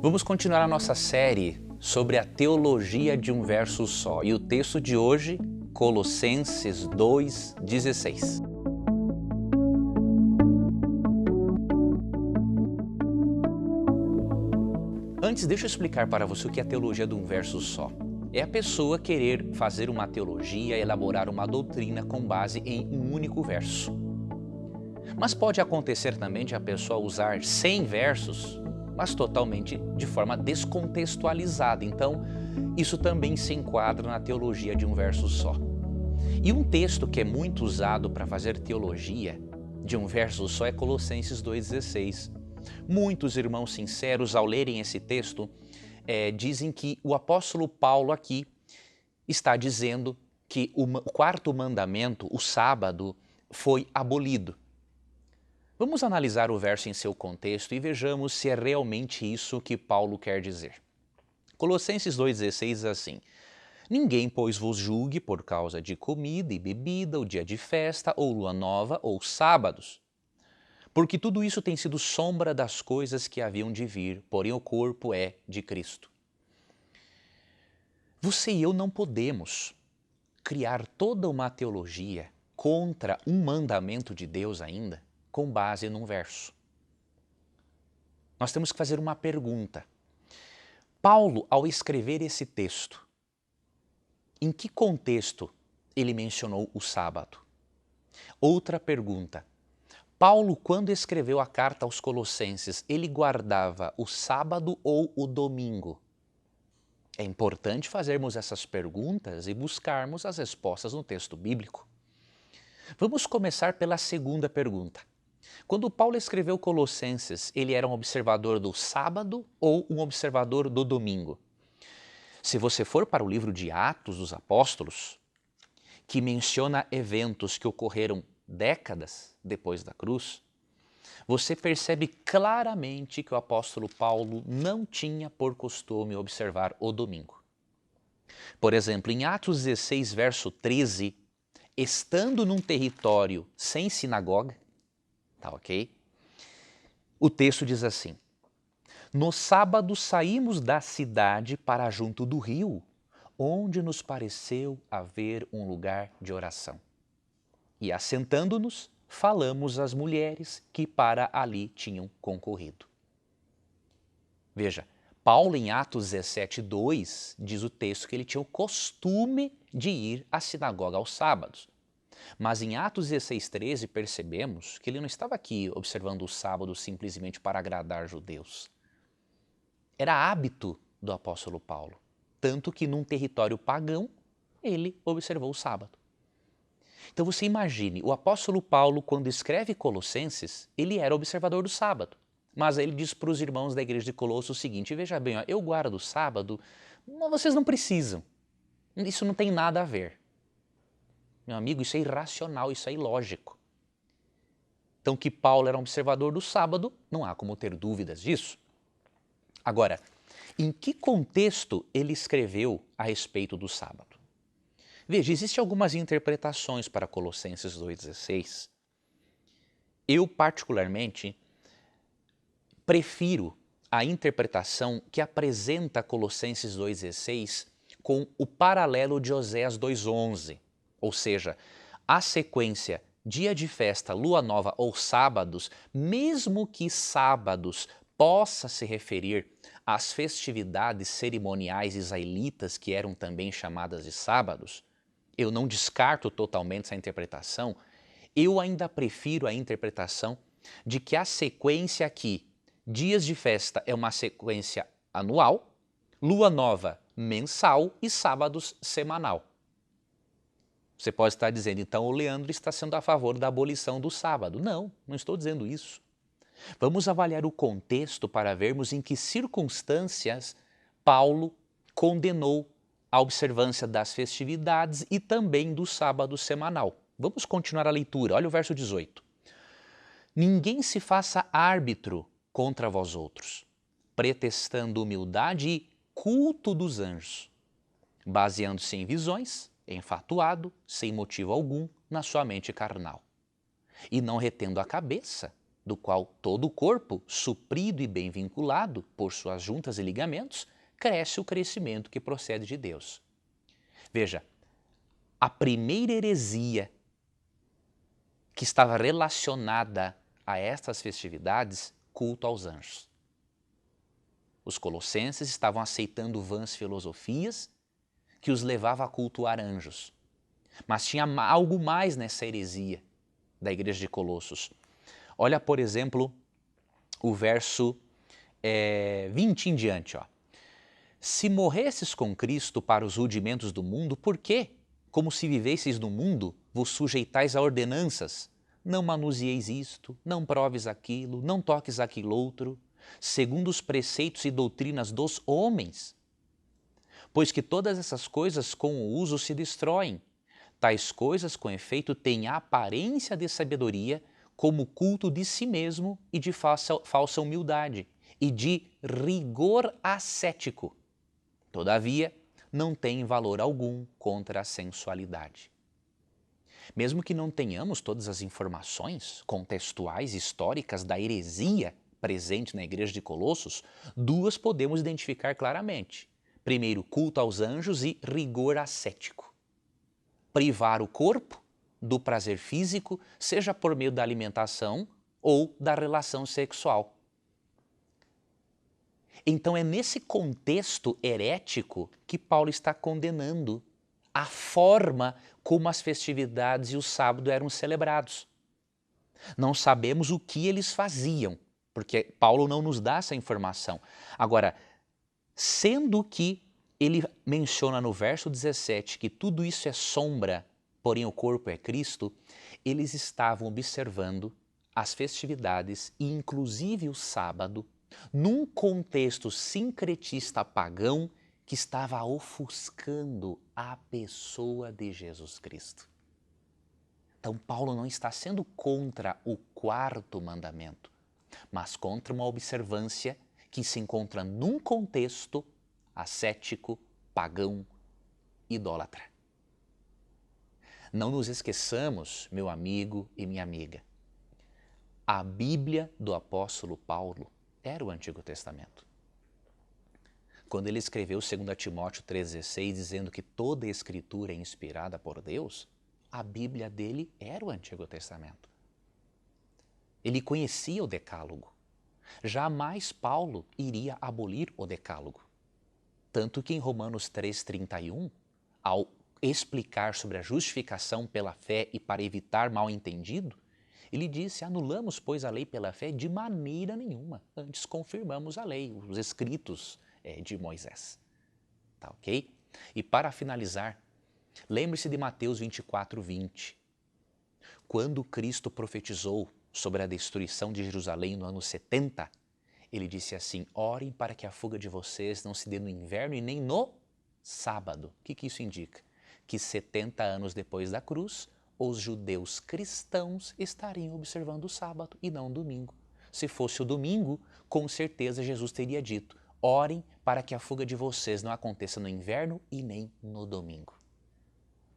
Vamos continuar a nossa série sobre a teologia de um verso só. E o texto de hoje, Colossenses 2,16. Antes, deixa eu explicar para você o que é a teologia de um verso só. É a pessoa querer fazer uma teologia, elaborar uma doutrina com base em um único verso. Mas pode acontecer também de a pessoa usar 100 versos, mas totalmente de forma descontextualizada. Então, isso também se enquadra na teologia de um verso só. E um texto que é muito usado para fazer teologia de um verso só é Colossenses 2,16. Muitos irmãos sinceros, ao lerem esse texto, dizem que o apóstolo Paulo aqui está dizendo que o quarto mandamento, o sábado, foi abolido. Vamos analisar o verso em seu contexto e vejamos se é realmente isso que Paulo quer dizer. Colossenses 2,16 diz assim: Ninguém, pois, vos julgue por causa de comida e bebida, ou dia de festa, ou lua nova, ou sábados. Porque tudo isso tem sido sombra das coisas que haviam de vir, porém o corpo é de Cristo. Você e eu não podemos criar toda uma teologia contra um mandamento de Deus ainda, com base num verso. Nós temos que fazer uma pergunta. Paulo, ao escrever esse texto, em que contexto ele mencionou o sábado? Outra pergunta. Paulo, quando escreveu a carta aos Colossenses, ele guardava o sábado ou o domingo? É importante fazermos essas perguntas e buscarmos as respostas no texto bíblico. Vamos começar pela segunda pergunta. Quando Paulo escreveu Colossenses, ele era um observador do sábado ou um observador do domingo? Se você for para o livro de Atos dos Apóstolos, que menciona eventos que ocorreram décadas depois da cruz, você percebe claramente que o apóstolo Paulo não tinha por costume observar o domingo. Por exemplo, em Atos 16, verso 13, estando num território sem sinagoga, tá ok? O texto diz assim: No sábado saímos da cidade para junto do rio, onde nos pareceu haver um lugar de oração. E assentando-nos, falamos às mulheres que para ali tinham concorrido. Veja, Paulo em Atos 17:2 diz o texto que ele tinha o costume de ir à sinagoga aos sábados. Mas em Atos 16:13 percebemos que ele não estava aqui observando o sábado simplesmente para agradar judeus. Era hábito do apóstolo Paulo, tanto que num território pagão ele observou o sábado. Então você imagine, o apóstolo Paulo, quando escreve Colossenses, ele era observador do sábado. Mas ele diz para os irmãos da igreja de Colosso o seguinte: veja bem, eu guardo o sábado, mas vocês não precisam. Isso não tem nada a ver. Meu amigo, isso é irracional, isso é ilógico. Então que Paulo era um observador do sábado, não há como ter dúvidas disso. Agora, em que contexto ele escreveu a respeito do sábado? Veja, existem algumas interpretações para Colossenses 2,16. Eu, particularmente, prefiro a interpretação que apresenta Colossenses 2,16 com o paralelo de Oséias 2,11. Ou seja, a sequência dia de festa, lua nova ou sábados, mesmo que sábados possa se referir às festividades cerimoniais israelitas que eram também chamadas de sábados, eu não descarto totalmente essa interpretação, eu ainda prefiro a interpretação de que a sequência aqui, dias de festa é uma sequência anual, lua nova mensal e sábados semanal. Você pode estar dizendo, então o Leandro está sendo a favor da abolição do sábado. Não, não estou dizendo isso. Vamos avaliar o contexto para vermos em que circunstâncias Paulo condenou a observância das festividades e também do sábado semanal. Vamos continuar a leitura, olha o verso 18. Ninguém se faça árbitro contra vós outros, pretextando humildade e culto dos anjos, baseando-se em visões, enfatuado, sem motivo algum, na sua mente carnal, e não retendo a cabeça, do qual todo o corpo, suprido e bem vinculado por suas juntas e ligamentos, cresce o crescimento que procede de Deus. Veja, a primeira heresia que estava relacionada a estas festividades, culto aos anjos. Os colossenses estavam aceitando vãs filosofias que os levava a cultuar anjos. Mas tinha algo mais nessa heresia da igreja de Colossos. Olha, por exemplo, o verso 20 em diante. Ó. Se morresses com Cristo para os rudimentos do mundo, por quê? Como se vivesseis no mundo, vos sujeitais a ordenanças. Não manuseeis isto, não proves aquilo, não toques aquilo outro, segundo os preceitos e doutrinas dos homens. Pois que todas essas coisas com o uso se destroem. Tais coisas, com efeito, têm a aparência de sabedoria, como culto de si mesmo e de falsa humildade, e de rigor ascético. Todavia, não tem valor algum contra a sensualidade. Mesmo que não tenhamos todas as informações contextuais e históricas da heresia presente na igreja de Colossos, duas podemos identificar claramente. Primeiro, culto aos anjos e rigor ascético. Privar o corpo do prazer físico, seja por meio da alimentação ou da relação sexual. Então é nesse contexto herético que Paulo está condenando a forma como as festividades e o sábado eram celebrados. Não sabemos o que eles faziam, porque Paulo não nos dá essa informação. Agora, sendo que ele menciona no verso 17 que tudo isso é sombra, porém o corpo é Cristo, eles estavam observando as festividades e inclusive o sábado num contexto sincretista pagão que estava ofuscando a pessoa de Jesus Cristo. Então Paulo não está sendo contra o quarto mandamento, mas contra uma observância que se encontra num contexto ascético, pagão, idólatra. Não nos esqueçamos, meu amigo e minha amiga, a Bíblia do apóstolo Paulo era o Antigo Testamento. Quando ele escreveu 2 Timóteo 3,16, dizendo que toda a Escritura é inspirada por Deus, a Bíblia dele era o Antigo Testamento. Ele conhecia o Decálogo. Jamais Paulo iria abolir o Decálogo. Tanto que em Romanos 3,31, ao explicar sobre a justificação pela fé e para evitar mal-entendido, ele disse, anulamos, pois, a lei pela fé de maneira nenhuma, antes confirmamos a lei, os escritos de Moisés. Tá ok? E para finalizar, lembre-se de Mateus 24:20. Quando Cristo profetizou sobre a destruição de Jerusalém no ano 70, ele disse assim, orem para que a fuga de vocês não se dê no inverno e nem no sábado. O que isso indica? Que 70 anos depois da cruz, os judeus cristãos estariam observando o sábado e não o domingo. Se fosse o domingo, com certeza Jesus teria dito, orem para que a fuga de vocês não aconteça no inverno e nem no domingo.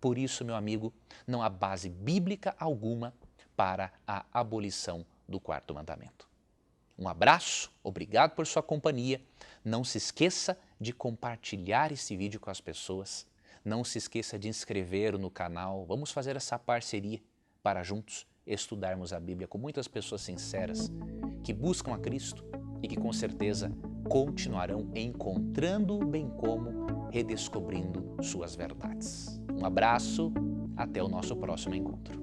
Por isso, meu amigo, não há base bíblica alguma para a abolição do quarto mandamento. Um abraço, obrigado por sua companhia. Não se esqueça de compartilhar esse vídeo com as pessoas. Não se esqueça de inscrever no canal. Vamos fazer essa parceria para juntos estudarmos a Bíblia com muitas pessoas sinceras que buscam a Cristo e que com certeza continuarão encontrando, bem como redescobrindo suas verdades. Um abraço, até o nosso próximo encontro.